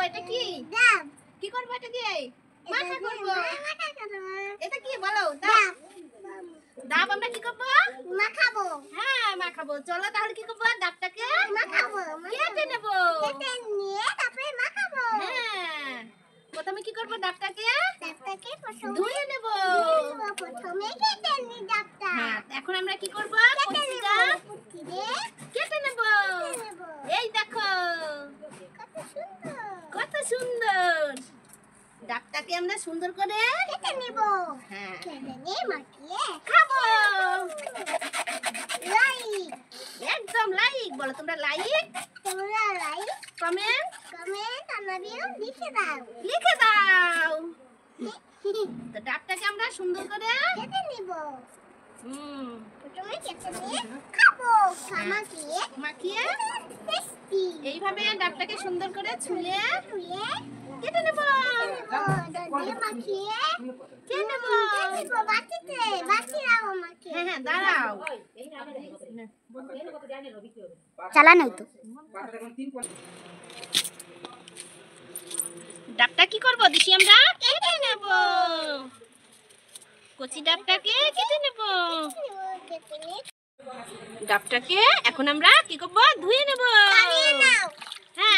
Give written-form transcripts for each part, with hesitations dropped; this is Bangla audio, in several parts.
এটা কি ডাব? কি করব এটা দিয়ে? মাখা করব। এটা কি বলো? ডাব। ডাব আমরা কি করব? মাখাবো। হ্যাঁ মাখাবো। চলো তাহলে কি করব? ডাবটাকে মাখাবো। কেটে নেব। কেটে নিয়ে তারপরে মাখাবো। হ্যাঁ। প্রথমে কি করব? ডাবটাকে ধুয়ে নেব। প্রথমে কেটে নি ডাবটা। হ্যাঁ এখন আমরা কি করব? কুচিটা কেটে নেব। এই দেখো কত সুন্দর। ডাবটাকে আমরা সুন্দর করে কেটে নেব। হ্যাঁ কেটে নিয়ে মাখিয়ে খাবো। লাইক একদম লাইক বলো তোমরা লাইক কমেন্ট আমাদের লিখে দাও। তো ডাবটাকে আমরা সুন্দর করে কেটে নিব। প্রথমে কেটে নিয়ে খাবো। মাখিয়ে টেস্টি। এইভাবে ডাবটাকে সুন্দর করে ছুঁয়ে কেটে নেব। মাখিয়ে খেয়ে নেব। হ্যাঁ দাঁড়াও চালানো তো ডাবটা কি করব? দিছি আমরা কেটে নেব। কচি ডাবটাকে কেটে নেব। ডাবটাকে এখন আমরা কি করব? ধুয়ে নেব। হ্যাঁ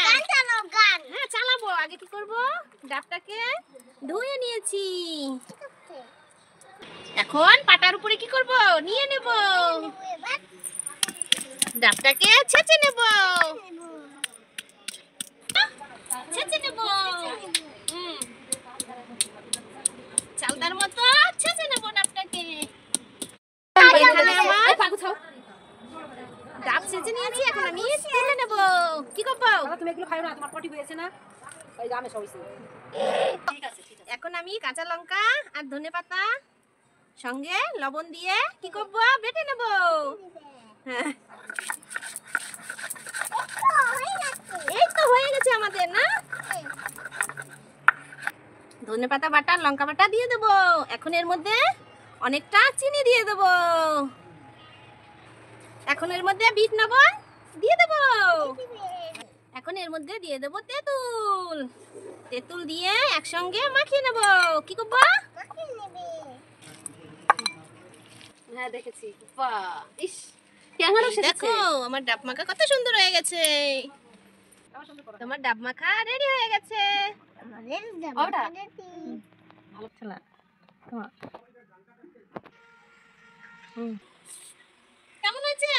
হ্যাঁ চালাবো। আগে কি করব? ডাবটাকে ধুয়ে নিয়েছি। এখন পাটার উপরে কি করব? নিয়ে নেব। ডাবটাকে ছেঁচে নেব। চালতার মতো ছেঁচে নেব ডাবটাকে। এখানে আমার ডাব ছেঁচে নিয়েছি। এখন আমি তুলে নেব। কি করব? তুমি এগুলো খাও না, তোমার পটি হয়েছে না? এই জামে সব হইছে। ঠিক আছে। এখন আমি কাঁচা লঙ্কা আর ধনেপাতা সঙ্গে লবণ দিয়ে কি করব? বেটে নেব। হ্যাঁ এই তো হয়ে গেছে আমাদের না। ধনেপাতা বাটা লঙ্কা বাটা দিয়ে দেব। এখন এর মধ্যে অনেকটা চিনি দিয়ে দেব। এখন এর মধ্যে বিট লবণ দিয়ে দেব। এখন এর মধ্যে দিয়ে দেব তেঁতুল দিয়ে একসঙ্গে মাখিয়ে নেব। কি করব? হ্যাঁ দেখেছি। বাহ ইস ক্যাঙ্গারু দেখো আমার ডাব মাখা কত সুন্দর হয়ে গেছে। তোমার ডাব মাখা রেডি হয়ে গেছে। ওটা ভালো খেলা কেমন হয়েছে?